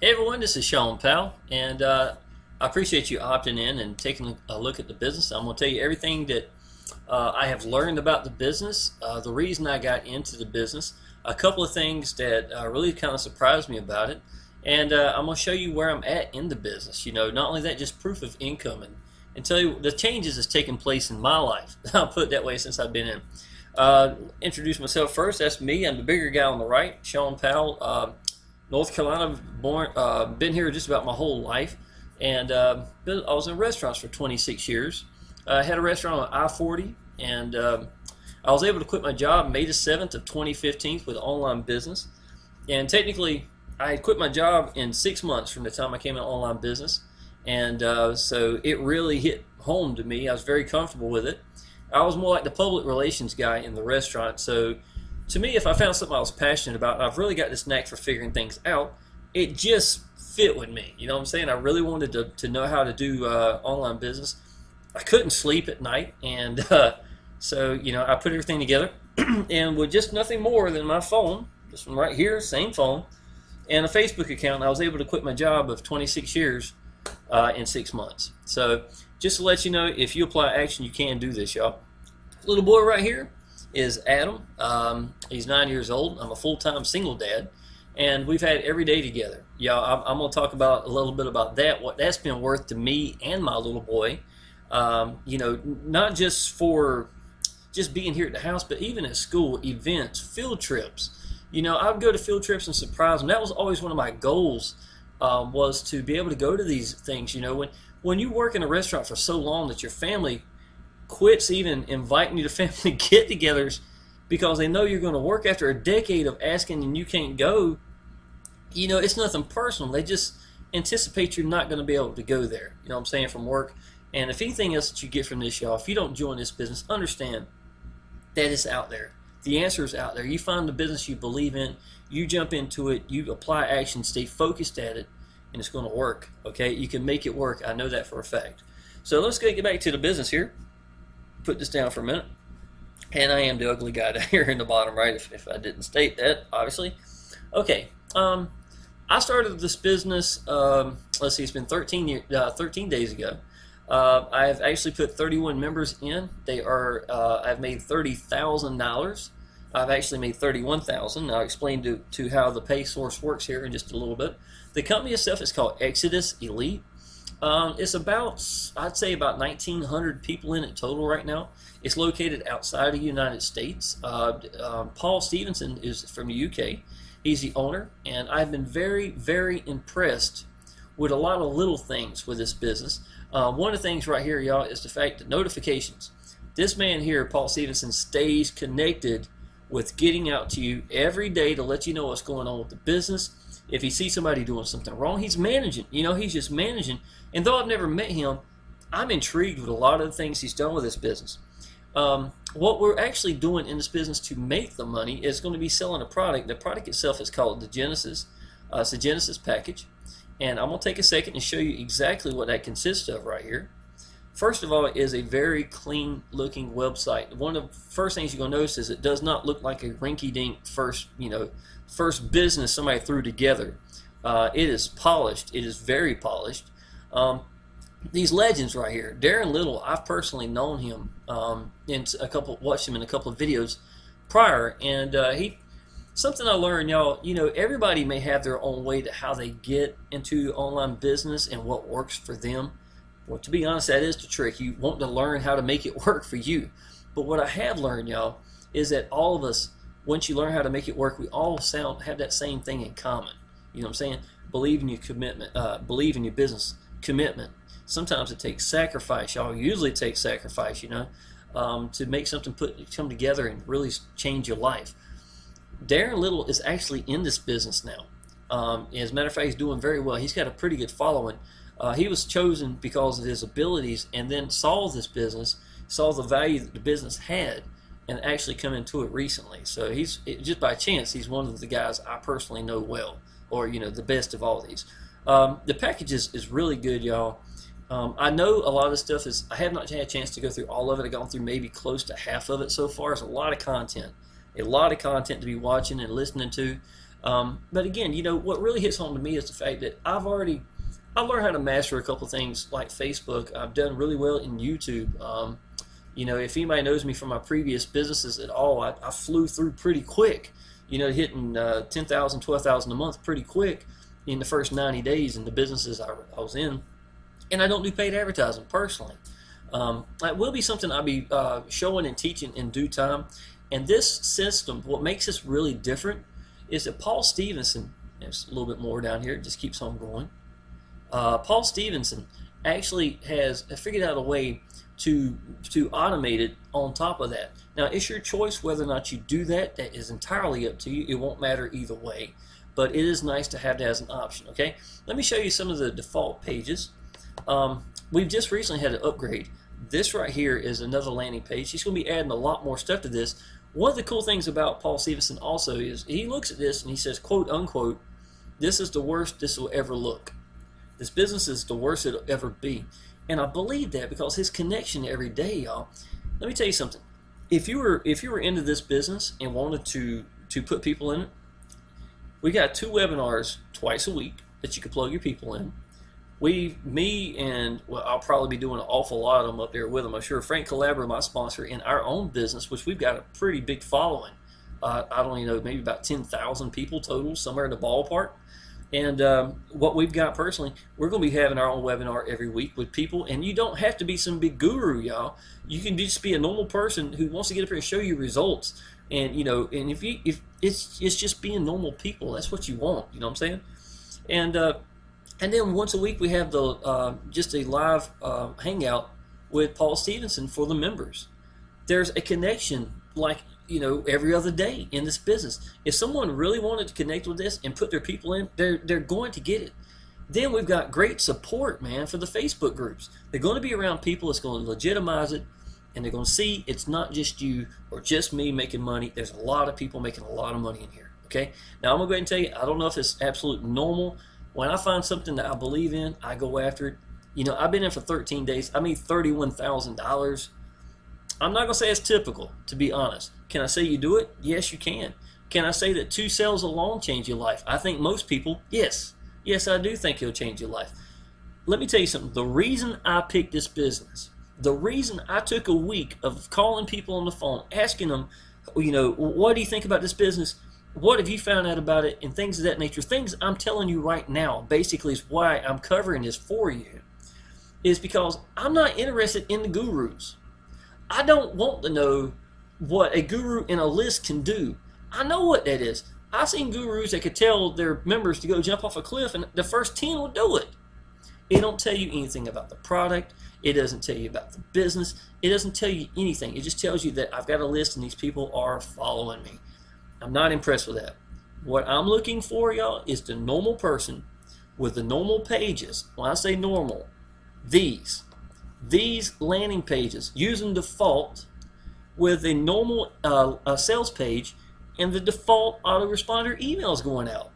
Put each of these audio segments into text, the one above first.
Hey everyone, this is Sean Powell, and I appreciate you opting in and taking a look at the business. I'm going to tell you everything that I have learned about the business, the reason I got into the business, a couple of things that really kind of surprised me about it, and I'm going to show you where I'm at in the business. Not only that, just proof of income, and tell you the changes that's taken place in my life. I'll put it that way since I've been in. Introduce myself first. That's me. I'm the bigger guy on the right, Sean Powell. North Carolina, born, been here just about my whole life, and I was in restaurants for 26 years. I had a restaurant on I-40, and I was able to quit my job May the 7th of 2015 with online business. And technically, I had quit my job in 6 months from the time I came in online business, and so it really hit home to me. I was very comfortable with it. I was more like the public relations guy in the restaurant, so to me, if I found something I was passionate about, and I've really got this knack for figuring things out, it just fit with me. You know what I'm saying? I really wanted to know how to do online business. I couldn't sleep at night, and so I put everything together, and with just nothing more than my phone, this one right here, same phone, and a Facebook account, I was able to quit my job of 26 years in 6 months. So just to let you know, if you apply action, you can do this, y'all. Little boy right here is Adam. He's 9 years old. I'm a full-time single dad, and we've had every day together. I'm going to talk about a little bit about that, what that's been worth to me and my little boy. Not just for just being here at the house, but even at school, events, field trips. I would go to field trips and surprise them. That was always one of my goals, was to be able to go to these things. When you work in a restaurant for so long that your family quits even inviting you to family get-togethers because they know you're going to work after a decade of asking and you can't go. It's nothing personal. They just anticipate you're not going to be able to go there. You know what I'm saying, from work. And if anything else that you get from this, y'all, if you don't join this business, understand that it's out there. The answer is out there. You find the business you believe in, you jump into it, you apply action, stay focused at it, and it's going to work. Okay, you can make it work. I know that for a fact. So let's get back to the business here. Put this down for a minute. And I am the ugly guy down here in the bottom right, if I didn't state that, obviously. Okay, I started this business, let's see, it's been 13 days ago. I've actually put 31 members in. I've made $30,000. I've actually made $31,000. I'll explain to how the pay source works here in just a little bit. The company itself is called Exitus Elite. It's about, I'd say, about 1,900 people in it total right now. It's located outside of the United States. Paul Stevenson is from the UK. He's the owner, and I've been very, very impressed with a lot of little things with this business. One of the things right here, y'all, is the fact that notifications. This man here, Paul Stevenson, stays connected with getting out to you every day to let you know what's going on with the business. If he sees somebody doing something wrong, he's managing. He's just managing. And though I've never met him, I'm intrigued with a lot of the things he's done with this business. What we're actually doing in this business to make the money is going to be selling a product. The product itself is called the Genesis. It's a Genesis package. And I'm going to take a second and show you exactly what that consists of right here. First of all, it is a very clean looking website. One of the first things you're going to notice is it does not look like a rinky-dink first business somebody threw together. It is polished. It is very polished. These legends right here, Darren Little, I've personally known him watched him in a couple of videos prior, and something I learned, y'all. Everybody may have their own way to how they get into online business and what works for them. Well, to be honest, that is the trick. You want to learn how to make it work for you. But what I have learned, y'all, is that all of us, once you learn how to make it work, we all have that same thing in common. You know what I'm saying? Believe in your commitment. Believe in your business commitment. Sometimes it takes sacrifice, y'all. Usually it takes sacrifice, to make something come together and really change your life. Darren Little is actually in this business now. As a matter of fact, he's doing very well. He's got a pretty good following. He was chosen because of his abilities, and then saw this business, saw the value that the business had, and actually come into it recently. So just by chance, he's one of the guys I personally know well, or the best of all these. The package is really good, y'all. I know a lot of the stuff I have not had a chance to go through all of it. I've gone through maybe close to half of it so far. It's a lot of content to be watching and listening to. But again, what really hits home to me is the fact that I've learned how to master a couple things like Facebook. I've done really well in YouTube. If anybody knows me from my previous businesses at all, I flew through pretty quick, hitting 10,000, 12,000 a month pretty quick in the first 90 days in the businesses I was in. And I don't do paid advertising personally. That will be something I'll be showing and teaching in due time. And this system, what makes this really different is that Paul Stevenson, there's a little bit more down here, it just keeps on going. Paul Stevenson actually has figured out a way to automate it on top of that. Now, it's your choice whether or not you do that. That is entirely up to you. It won't matter either way. But it is nice to have that as an option, okay? Let me show you some of the default pages. We've just recently had an upgrade. This right here is another landing page. He's going to be adding a lot more stuff to this. One of the cool things about Paul Stevenson also is he looks at this and he says, quote unquote, this is the worst this will ever look. This business is the worst it'll ever be. And I believe that because his connection every day, y'all. Let me tell you something. If you were into this business and wanted to put people in it, we got 2 webinars twice a week that you can plug your people in. I'll probably be doing an awful lot of them up there with them. I'm sure Frank Calabra, my sponsor, in our own business, which we've got a pretty big following. I don't even know, maybe about 10,000 people total, somewhere in the ballpark. And what we've got personally, we're going to be having our own webinar every week with people. And you don't have to be some big guru, y'all. You can just be a normal person who wants to get up here and show you results. And and if it's just being normal people, that's what you want. You know what I'm saying? And then once a week we have the just a live hangout with Paul Stevenson for the members. There's a connection like every other day in this business. If someone really wanted to connect with this and put their people in, they're going to get it. Then we've got great support, man, for the Facebook groups. They're going to be around people that's going to legitimize it, and they're going to see it's not just you or just me making money. There's a lot of people making a lot of money in here. Okay. Now I'm gonna go ahead and tell you, I don't know if it's absolute normal. When I find something that I believe in, I go after it. I've been in for 13 days. I made $31,000. I'm not going to say it's typical, to be honest. Can I say you do it? Yes, you can. Can I say that 2 sales alone change your life? I think most people, yes. Yes, I do think it'll change your life. Let me tell you something. The reason I picked this business, the reason I took a week of calling people on the phone, asking them, what do you think about this business? What have you found out about it? And things of that nature. Things I'm telling you right now, basically, is why I'm covering this for you, is because I'm not interested in the gurus. I don't want to know what a guru in a list can do. I know what that is. I've seen gurus that could tell their members to go jump off a cliff, and the first 10 will do it. It don't tell you anything about the product. It doesn't tell you about the business. It doesn't tell you anything. It just tells you that I've got a list and these people are following me. I'm not impressed with that. What I'm looking for, y'all, is the normal person with the normal pages. When I say normal, these landing pages using default with a normal sales page and the default autoresponder emails going out.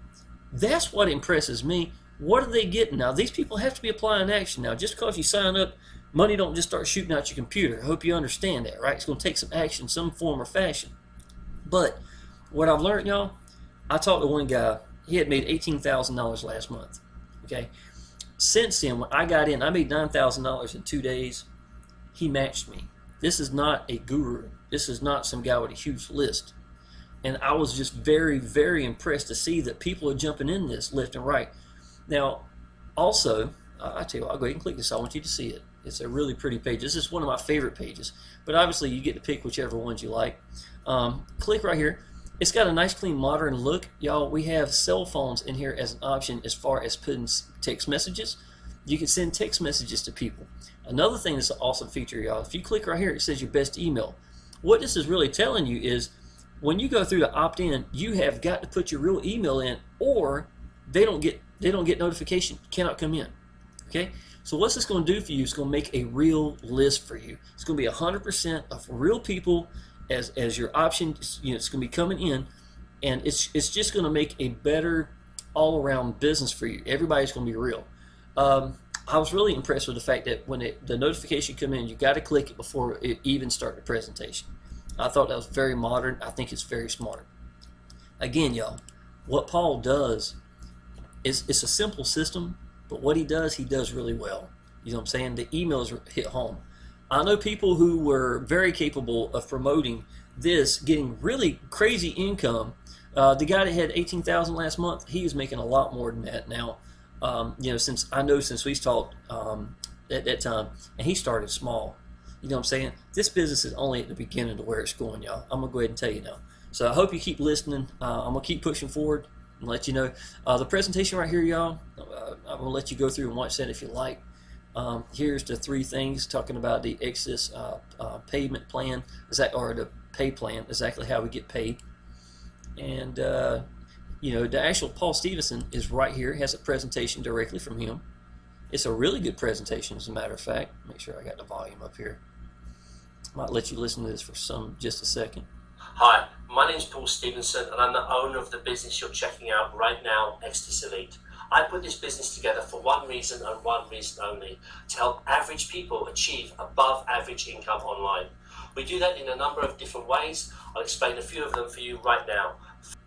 That's what impresses me. What are they getting now? These people have to be applying action now. Just because you sign up, money don't just start shooting out your computer. I hope you understand that, right? It's going to take some action, some form or fashion. But what I've learned, y'all, I talked to one guy. He had made $18,000 last month. Okay. Since then, when I got in, I made $9,000 in 2 days. He matched me. This is not a guru. This is not some guy with a huge list. And I was just very, very impressed to see that people are jumping in this left and right. Now, also, I tell you what, I'll go ahead and click this. I want you to see it. It's a really pretty page. This is one of my favorite pages. But obviously, you get to pick whichever ones you like. Click right here. It's got a nice, clean, modern look. Y'all, we have cell phones in here as an option as far as putting text messages. You can send text messages to people. Another thing that's an awesome feature, y'all, if you click right here, it says your best email. What this is really telling you is when you go through to opt in, you have got to put your real email in, or they don't get notification, cannot come in. Okay? So what's this going to do for you? It's going to make a real list for you. It's going to be 100% of real people as your option. It's going to be coming in, and it's just going to make a better all-around business for you. Everybody's going to be real. I was really impressed with the fact that when the notification come in, you got to click it before it even start the presentation. I thought that was very modern. I think it's very smart. Again, y'all, what Paul does is it's a simple system, but what he does really well. You know what I'm saying? The emails hit home. I know people who were very capable of promoting this, getting really crazy income. The guy that had 18,000 last month, he is making a lot more than that now. Since we talked at that time, and he started small. You know what I'm saying? This business is only at the beginning of where it's going, y'all. I'm gonna go ahead and tell you now. So I hope you keep listening. I'm gonna keep pushing forward and let you know. The presentation right here, y'all. I'm gonna let you go through and watch that if you like. Here's the 3 things talking about the Exitus payment plan, or the pay plan, exactly how we get paid. And the actual Paul Stevenson is right here. It has a presentation directly from him. It's a really good presentation, as a matter of fact. Make sure I got the volume up here. Might let you listen to this for just a second. Hi, my name is Paul Stevenson, and I'm the owner of the business you're checking out right now, Exitus Elite. I put this business together for one reason and one reason only: to help average people achieve above average income online. We do that in a number of different ways. I'll explain a few of them for you right now.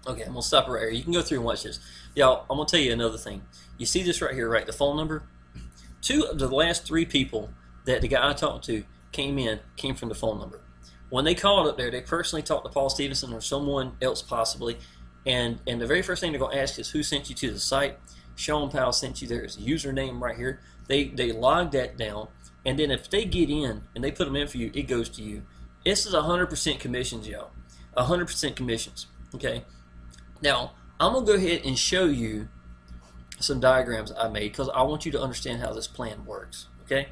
Okay, I'm going to stop right here. You can go through and watch this. Y'all, I'm going to tell you another thing. You see this right here, right? The phone number? 2 of the last 3 people that the guy I talked to came from the phone number. When they called up there, they personally talked to Paul Stevenson or someone else possibly, and the very first thing they're going to ask is who sent you to the site. Sean Powell sent you. There's a username right here. They log that down, and then if they get in and they put them in for you, it goes to you. This is 100% commissions, y'all. 100% commissions. Okay. Now I'm gonna go ahead and show you some diagrams I made because I want you to understand how this plan works. Okay.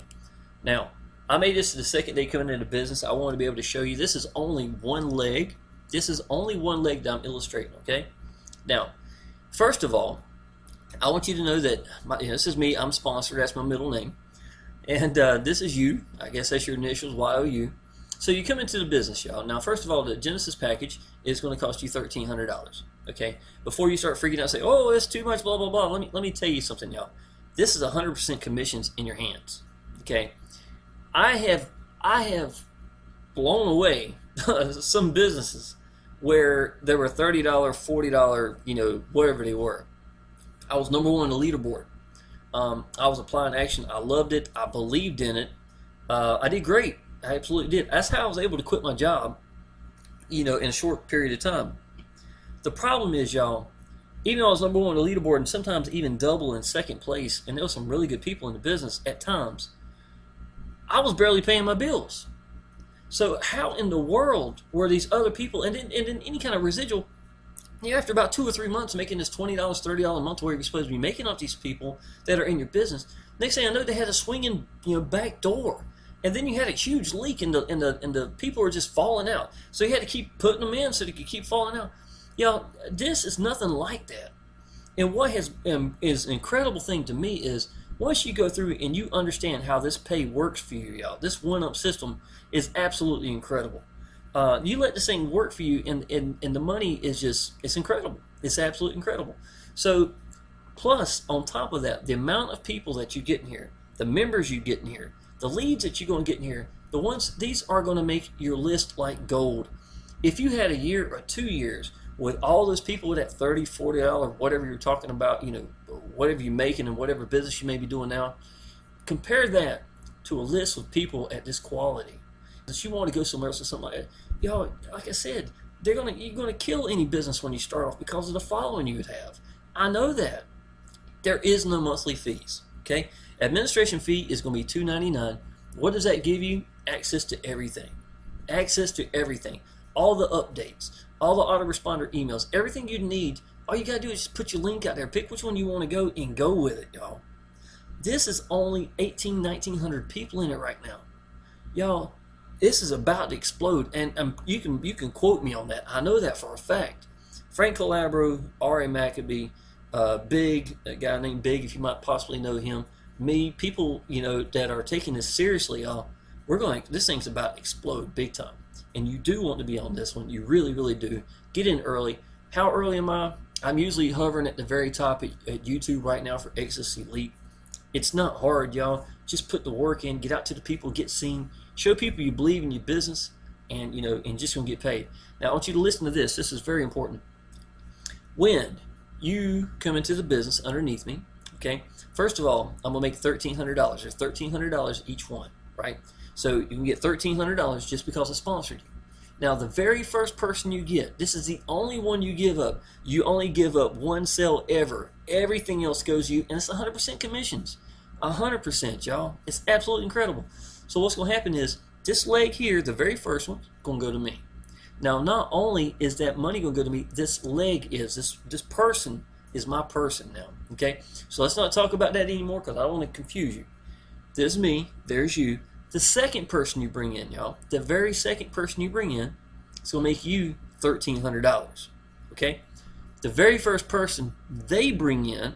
Now I made this the second day coming into business. I want to be able to show you this is only one leg. This is only one leg that I'm illustrating. Okay. Now, first of all, I want you to know that this is me. I'm sponsored. That's my middle name. And this is you. I guess that's your initials, YOU. So you come into the business, y'all. Now, first of all, the Genesis package is going to cost you $1,300. Okay. Before you start freaking out, say, "Oh, it's too much," blah blah blah. Let me tell you something, y'all. This is 100% commissions in your hands. Okay. I have blown away some businesses where there were $30, $40, whatever they were. I was number 1 on the leaderboard. I was applying action. I loved it. I believed in it. I did great. I absolutely did. That's how I was able to quit my job, in a short period of time. The problem is, y'all, even though I was number 1 on the leaderboard and sometimes even double in second place, and there were some really good people in the business at times, I was barely paying my bills. So how in the world were these other people, and then any kind of residual, after about 2 or 3 months making this $20, $30 a month where you're supposed to be making off these people that are in your business, next thing I know, they had a swinging back door. And then you had a huge leak and the people were just falling out. So you had to keep putting them in so they could keep falling out. This is nothing like that. And what is an incredible thing to me is once you go through and you understand how this pay works for you, y'all, this one-up system is absolutely incredible. You let this thing work for you, and the money is it's incredible. It's absolutely incredible. So, plus, on top of that, the amount of people that you get in here, the members you get in here, the leads that you're going to get in here, these are going to make your list like gold. If you had a year or 2 years with all those people with that $30, $40, whatever you're talking about, whatever you're making and whatever business you may be doing now, compare that to a list with people at this quality. If you want to go somewhere else or something like that, y'all, like I said, you're gonna kill any business when you start off because of the following you would have. I know that. There is no monthly fees. Okay? Administration fee is going to be $2.99. What does that give you? Access to everything. Access to everything. All the updates, all the autoresponder emails, everything you need. All you got to do is just put your link out there. Pick which one you want to go and go with it, y'all. This is only 1,900 people in it right now. Y'all, this is about to explode. And you can quote me on that. I know that for a fact. Frank Calabro, R.A. Maccabee, Big, a guy named Big, if you might possibly know him, me, people, that are taking this seriously, y'all, this thing's about to explode big time. And you do want to be on this one. You really, really do. Get in early. How early am I? I'm usually hovering at the very top at YouTube right now for Exitus Elite. It's not hard, y'all. Just put the work in, get out to the people, get seen, show people you believe in your business, and and just gonna get paid. Now I want you to listen to this. This is very important. When you come into the business underneath me, okay? First of all, I'm gonna make $1,300. There's $1,300 each one, right? So you can get $1,300 just because I sponsored you. Now, the very first person you get, this is the only one you give up. You only give up one sale ever. Everything else goes to you, and it's 100% commissions. 100%, y'all. It's absolutely incredible. So what's going to happen is this leg here, the very first one, going to go to me. Now, not only is that money going to go to me, this leg is, this person is my person now, okay? So let's not talk about that anymore because I don't want to confuse you. There's me, there's you. The second person you bring in, y'all, the very second person you bring in, it's going to make you $1,300, okay? The very first person they bring in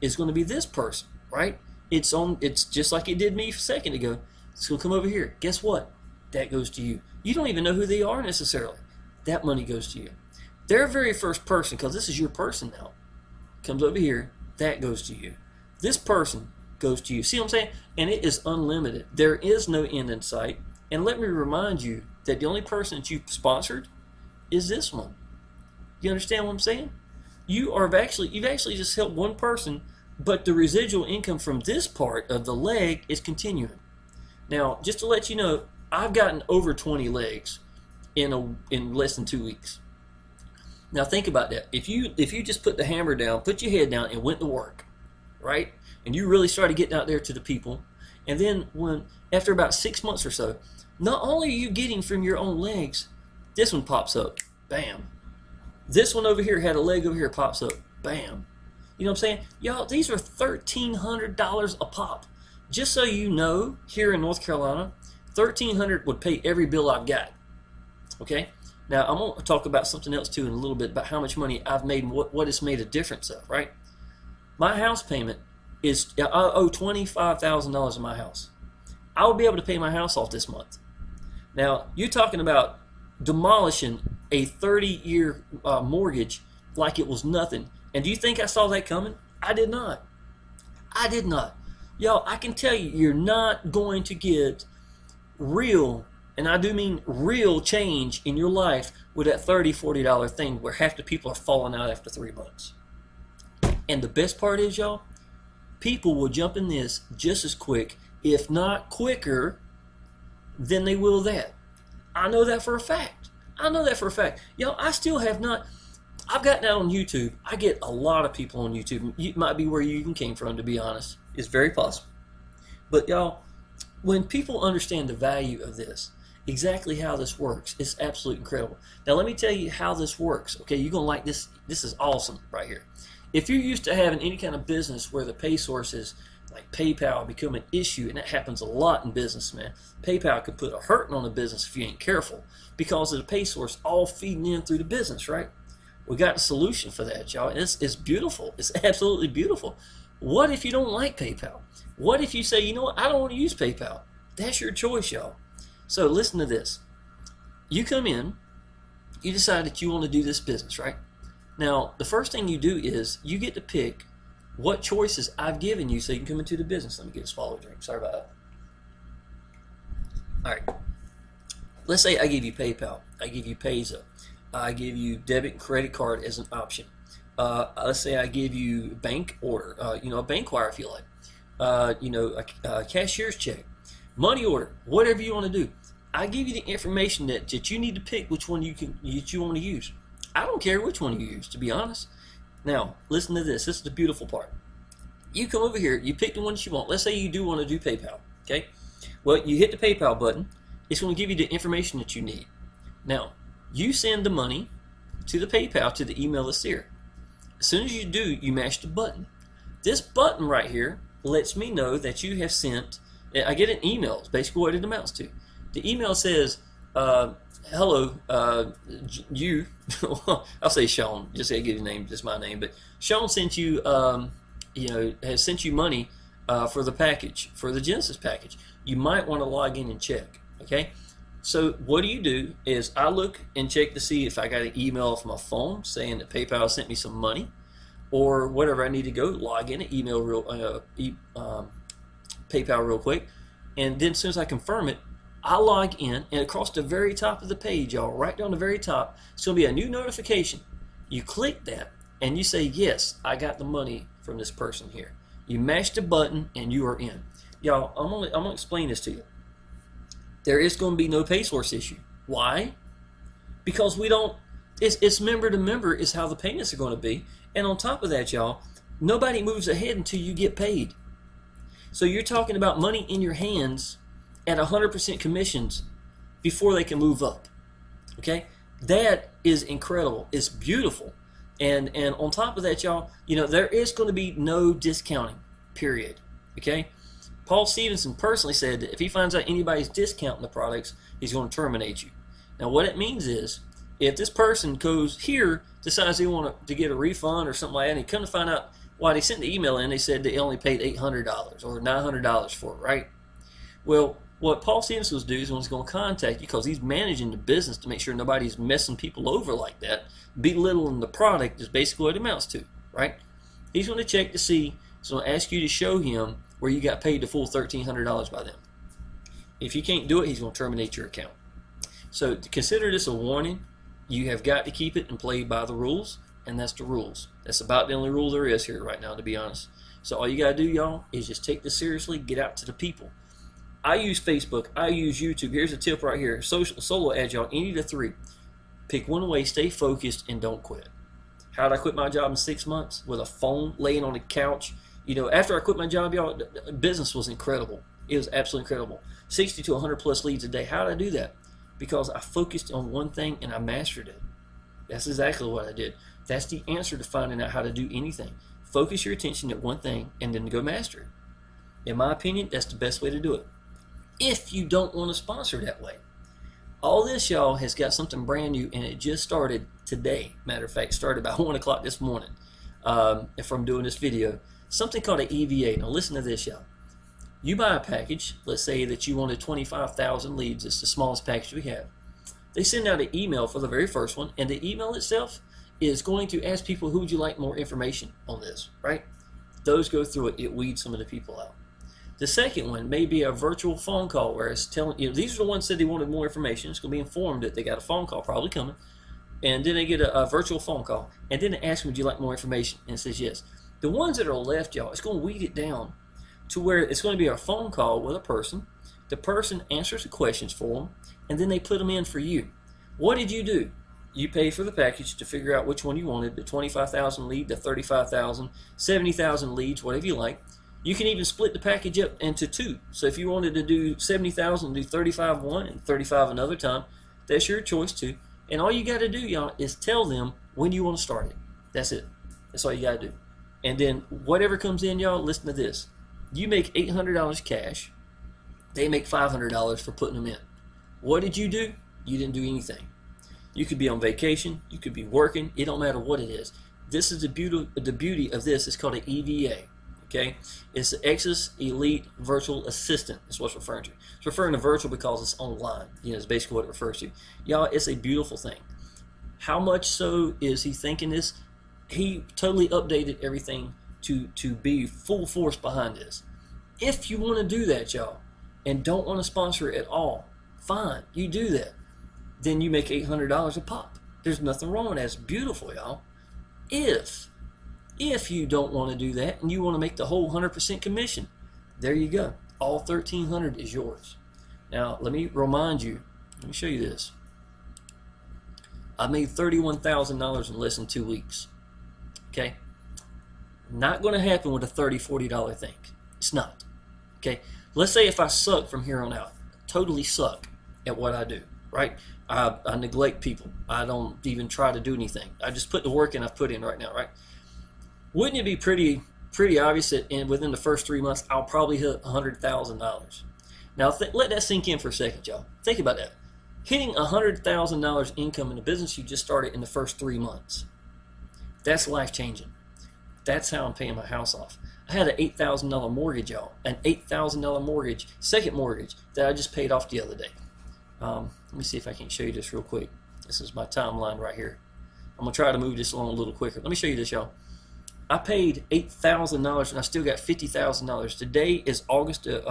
is going to be this person, right? It's just like it did me a second ago. It's going to come over here. Guess what? That goes to you. You don't even know who they are necessarily. That money goes to you. Their very first person, because this is your person now, comes over here. That goes to you. This person goes to you. See what I'm saying? And it is unlimited. There is no end in sight. And let me remind you that the only person that you've sponsored is this one. You understand what I'm saying? You've actually just helped one person, but the residual income from this part of the leg is continuing. Now, just to let you know, I've gotten over 20 legs in less than 2 weeks. Now think about that. If you just put the hammer down, put your head down, and went to work, right? And you really started getting out there to the people, and then after about 6 months or so, not only are you getting from your own legs, this one pops up, bam. This one over here had a leg over here, pops up, bam. You know what I'm saying? Y'all, these are $1,300 a pop. Just so you know, here in North Carolina, $1,300 would pay every bill I've got. Okay? Now, I'm going to talk about something else too in a little bit about how much money I've made and what it's made a difference of, right? My house payment is, I owe $25,000 in my house. I will be able to pay my house off this month. Now, you're talking about demolishing a 30-year mortgage like it was nothing. And do you think I saw that coming? I did not. I did not. Y'all, I can tell you, you're not going to get real, and I do mean real change in your life with that $30, $40 thing where half the people are falling out after 3 months. And the best part is, y'all, people will jump in this just as quick, if not quicker, than they will that. I know that for a fact. I know that for a fact. Y'all, I still have not. I've gotten out on YouTube. I get a lot of people on YouTube. It might be where you even came from, to be honest. It's very possible. But y'all, when people understand the value of this, exactly how this works, it's absolutely incredible. Now let me tell you how this works. Okay, you're going to like this. This is awesome right here. If you're used to having any kind of business where the pay source is like PayPal become an issue, and that happens a lot in business, man. PayPal could put a hurting on a business if you ain't careful because of the pay source all feeding in through the business, right? We got a solution for that, y'all. It's beautiful. It's absolutely beautiful. What if you don't like PayPal? What if you say, you know what, I don't want to use PayPal? That's your choice, y'all. So listen to this. You come in, you decide that you want to do this business, right? Now, the first thing you do is you get to pick what choices I've given you so you can come into the business. Let me get a swallow drink. Sorry about that. All right. Let's say I give you PayPal. I give you Payza. I give you debit and credit card as an option. Let's say I give you bank order, a bank wire if you like, a cashier's check, money order, whatever you want to do. I give you the information that you need to pick which one that you want to use. I don't care which one you use, to be honest. Now, listen to this. This is the beautiful part. You come over here, you pick the one that you want. Let's say you do want to do PayPal, okay? Well, you hit the PayPal button. It's going to give you the information that you need. Now, you send the money to the PayPal to the email that's there. As soon as you do, you mash the button. This button right here lets me know that you have sent, I get an email. It's basically what it amounts to. The email says, hello, you, I'll say Sean, just say I give your name, just my name, but Sean sent you, has sent you money for the package, for the Genesis package. You might want to log in and check, okay? So what do is I look and check to see if I got an email off my phone saying that PayPal sent me some money or whatever I need to go log in and email PayPal real quick. And then as soon as I confirm it, I log in, and across the very top of the page, y'all, right down the very top, it's going to be a new notification. You click that, and you say, yes, I got the money from this person here. You mash the button and you are in. Y'all, I'm gonna explain this to you. There is going to be no pay source issue. Why? Because we don't, it's member to member is how the payments are going to be. And on top of that, y'all, nobody moves ahead until you get paid. So you're talking about money in your hands at 100% commissions before they can move up. Okay? That is incredible. It's beautiful. And on top of that, y'all, there is going to be no discounting, period. Okay? Paul Stevenson personally said that if he finds out anybody's discounting the products, he's going to terminate you. Now, what it means is, if this person goes here, decides they want to get a refund or something like that, and he come to find out why they sent the email in, they said they only paid $800 or $900 for it, right? Well, what Paul Stevenson was doing is he's going to contact you because he's managing the business to make sure nobody's messing people over like that. Belittling the product is basically what it amounts to, right? He's going to check to see, he's going to ask you to show him where you got paid the full $1,300 by them. If you can't do it, he's going to terminate your account. So consider this a warning. You have got to keep it and play by the rules, and that's the rules. That's about the only rule there is here right now, to be honest. So all you got to do, y'all, is just take this seriously, get out to the people. I use Facebook, I use YouTube. Here's a tip right here. Solo ads, y'all, any of the three. Pick one away, stay focused, and don't quit. How did I quit my job in 6 months? With a phone, laying on the couch. After I quit my job, y'all, the business was incredible. It was absolutely incredible. 60 to 100 plus leads a day. How did I do that? Because I focused on one thing and I mastered it. That's exactly what I did. That's the answer to finding out how to do anything. Focus your attention at one thing and then go master it. In my opinion, that's the best way to do it. If you don't want to sponsor that way. All this, y'all, has got something brand new, and it just started today. Matter of fact, started about 1 o'clock this morning from doing this video. Something called an EVA. Now listen to this, y'all. You buy a package. Let's say that you wanted 25,000 leads. It's the smallest package we have. They send out an email for the very first one, and the email itself is going to ask people, who would you like more information on this, right? Those go through it. It weeds some of the people out. The second one may be a virtual phone call where it's telling, these are the ones that said they wanted more information. It's going to be informed that they got a phone call probably coming. And then they get a virtual phone call. And then they ask them, would you like more information? And it says yes. The ones that are left, y'all, it's going to weed it down to where it's going to be a phone call with a person. The person answers the questions for them, and then they put them in for you. What did you do? You pay for the package to figure out which one you wanted, the 25,000 lead, the 35,000, 70,000 leads, whatever you like. You can even split the package up into two. So if you wanted to do 70,000, do 35 one and 35 another time, that's your choice too. And all you got to do, y'all, is tell them when you want to start it. That's it. That's all you got to do. And then whatever comes in, y'all, listen to this. You make $800 cash. They make $500 for putting them in. What did you do? You didn't do anything. You could be on vacation. You could be working. It don't matter what it is. This is the beauty of this. It's called an EVA. Okay, it's the Exitus Elite Virtual Assistant. That's what it's referring to. It's referring to virtual because it's online. It's basically what it refers to. Y'all, it's a beautiful thing. How much so is he thinking this? He totally updated everything to be full force behind this. If you want to do that, y'all, and don't want to sponsor it at all, fine, you do that. Then you make $800 a pop. There's nothing wrong with that. It's beautiful, y'all. If you don't want to do that and you want to make the whole 100% commission, there you go. All 1,300 is yours. Now, let me remind you. Let me show you this. I made $31,000 in less than 2 weeks. Okay? Not going to happen with a $30, $40 thing. It's not. Okay? Let's say if I suck from here on out, totally suck at what I do, right? I neglect people. I don't even try to do anything. I just put the work in I've put in right now, right? Wouldn't it be pretty obvious that within the first 3 months, I'll probably hit $100,000? Now, let that sink in for a second, y'all. Think about that. Hitting $100,000 income in the business you just started in the first 3 months. That's life-changing. That's how I'm paying my house off. I had an $8,000 mortgage, y'all. An $8,000 mortgage, second mortgage, that I just paid off the other day. Let me see if I can show you this real quick. This is my timeline right here. I'm going to try to move this along a little quicker. Let me show you this, y'all. I paid $8,000 and I still got $50,000. Today is August the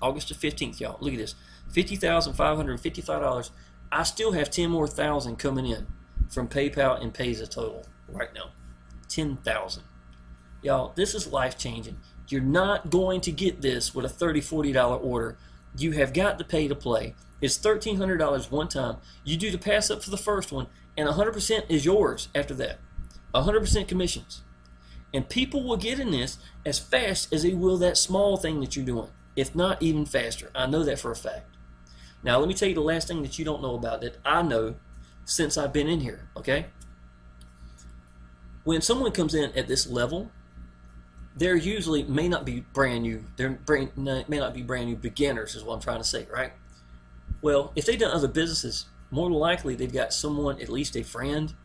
15th, y'all. Look at this. $50,555. I still have 10 more thousand coming in from PayPal and Payza total right now. $10,000. Y'all, this is life-changing. You're not going to get this with a $30, $40 order. You have got to pay to play. It's $1,300 one time. You do the pass up for the first one, and 100% is yours after that. 100% commissions. And people will get in this as fast as they will that small thing that you're doing, if not even faster. I know that for a fact. Now, let me tell you the last thing that you don't know about that I know since I've been in here, okay? When someone comes in at this level, they're usually may not be brand new. May not be brand new beginners, is what I'm trying to say, right? Well, if they've done other businesses, more than likely they've got someone, at least a friend,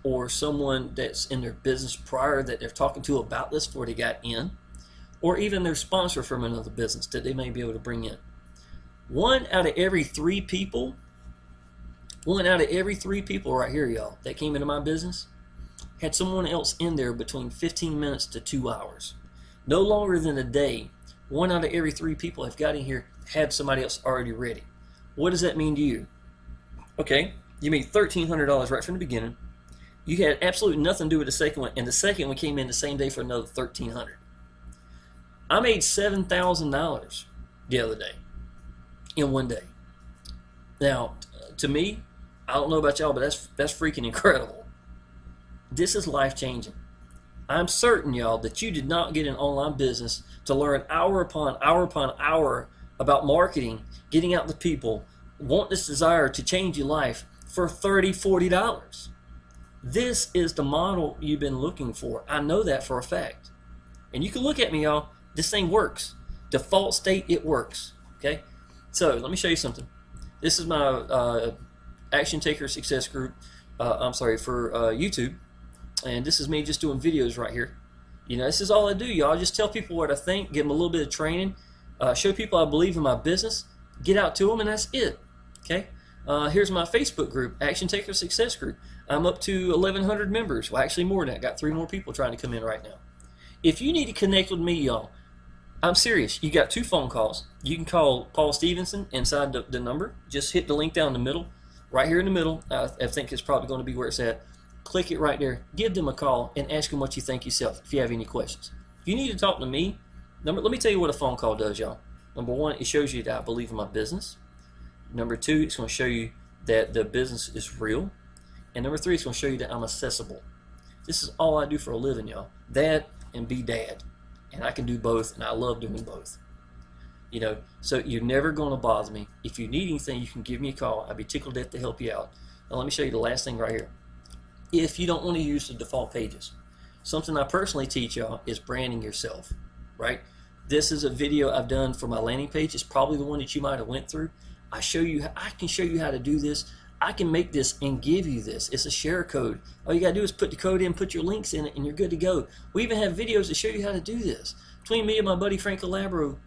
or someone that's in their business prior that they're talking to about this before they got in, or even their sponsor from another business that they may be able to bring in. One out of every three people right here, y'all, that came into my business had someone else in there between 15 minutes to 2 hours. No longer than a day, 1 out of every 3 people have got in here had somebody else already ready. What does that mean to you? Okay, you made $1,300 right from the beginning. You had absolutely nothing to do with the second one, and the second one came in the same day for another $1,300. I made $7,000 the other day in one day. Now, to me, I don't know about y'all, but that's freaking incredible. This is life-changing. I'm certain, y'all, that you did not get an online business to learn hour upon hour upon hour about marketing, getting out to people, want this desire to change your life for $30, $40. This is the model you've been looking for. I know that for a fact. And you can look at me, y'all. This thing works. Default state, it works. Okay? So, let me show you something. This is my Action Taker Success Group, for YouTube. And this is me just doing videos right here. You know, this is all I do, y'all. Just tell people what I think, give them a little bit of training, show people I believe in my business, get out to them, and that's it. Okay? Here's my Facebook group, Action Taker Success Group. I'm up to 1,100 members. Well, actually more than that. Got 3 more people trying to come in right now. If you need to connect with me, y'all, I'm serious. You got 2 phone calls. You can call Paul Stevenson inside the number. Just hit the link down in the middle, right here in the middle. I think it's probably going to be where it's at. Click it right there. Give them a call and ask them what you think yourself if you have any questions. If you need to talk to me, let me tell you what a phone call does, y'all. Number 1, it shows you that I believe in my business. Number 2, it's going to show you that the business is real. And number 3, it's going to show you that I'm accessible. This is all I do for a living, y'all. That and be dad. And I can do both, and I love doing both. You know, so you're never going to bother me. If you need anything, you can give me a call. I'd be tickled to help you out. Now let me show you the last thing right here. If you don't want to use the default pages, something I personally teach y'all is branding yourself, right? This is a video I've done for my landing page. It's probably the one that you might have went through. I can show you how to do this. I can make this and give you this. It's a share code. All you got to do is put the code in, put your links in it, and you're good to go. We even have videos to show you how to do this. Between me and my buddy Frank Calabro,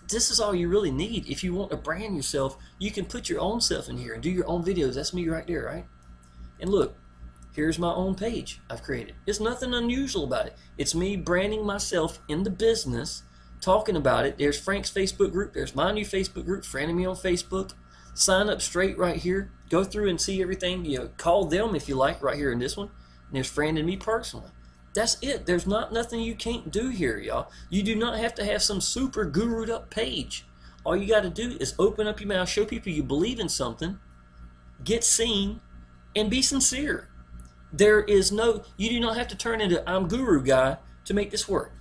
this is all you really need. If you want to brand yourself, you can put your own self in here and do your own videos. That's me right there, right? And look, here's my own page I've created. There's nothing unusual about it. It's me branding myself in the business, talking about it. There's Frank's Facebook group. There's my new Facebook group. Friending me on Facebook. Sign up straight right here. Go through and see everything. You know, call them if you like right here in this one. And there's friending me personally. That's it. There's nothing you can't do here, y'all. You do not have to have some super guru'd up page. All you got to do is open up your mouth, show people you believe in something, get seen, and be sincere. You do not have to turn into I'm guru guy to make this work.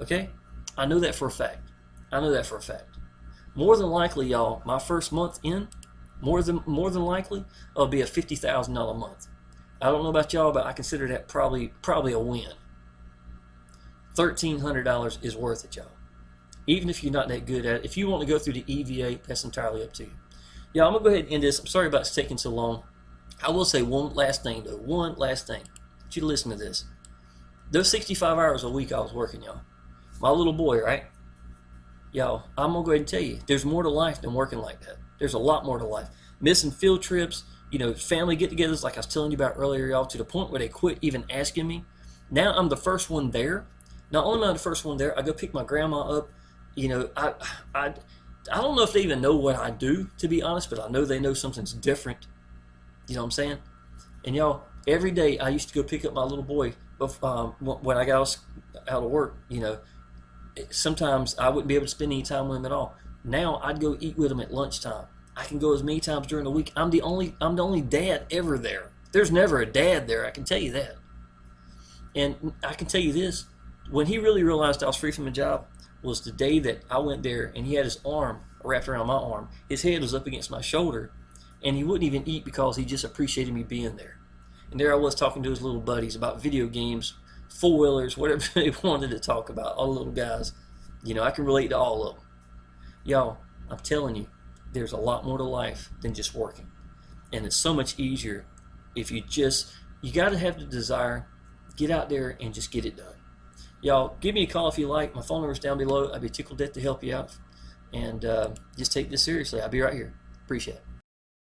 Okay? I know that for a fact. More than likely, y'all, my first month in, more than likely, it'll be a $50,000 month. I don't know about y'all, but I consider that probably a win. $1,300 is worth it, y'all. Even if you're not that good at it. If you want to go through the EVA, that's entirely up to you. Yeah, I'm going to go ahead and end this. I'm sorry about it's taking so long. I will say one last thing, though. One last thing. I want you to listen to this. Those 65 hours a week I was working, y'all. My little boy, right? Y'all, I'm going to go ahead and tell you, there's more to life than working like that. There's a lot more to life. Missing field trips, you know, family get-togethers like I was telling you about earlier, y'all, to the point where they quit even asking me. Now I'm the first one there. Not only am I the first one there, I go pick my grandma up. You know, I don't know if they even know what I do, to be honest, but I know they know something's different. You know what I'm saying? And y'all, every day I used to go pick up my little boy when I got out of work, sometimes I wouldn't be able to spend any time with him at all. Now I'd go eat with him at lunchtime. I can go as many times during the week. I'm the only dad ever there. There's never a dad there, I can tell you that. And I can tell you this, when he really realized I was free from the job was the day that I went there and he had his arm wrapped around my arm. His head was up against my shoulder, and he wouldn't even eat because he just appreciated me being there. And there I was talking to his little buddies about video games, four-wheelers, whatever they wanted to talk about, all the little guys. I can relate to all of them. Y'all, I'm telling you, there's a lot more to life than just working. And it's so much easier if you got to have the desire, get out there and just get it done. Y'all, give me a call if you like. My phone number's down below. I'd be tickled to help you out. And just take this seriously. I'll be right here. Appreciate it.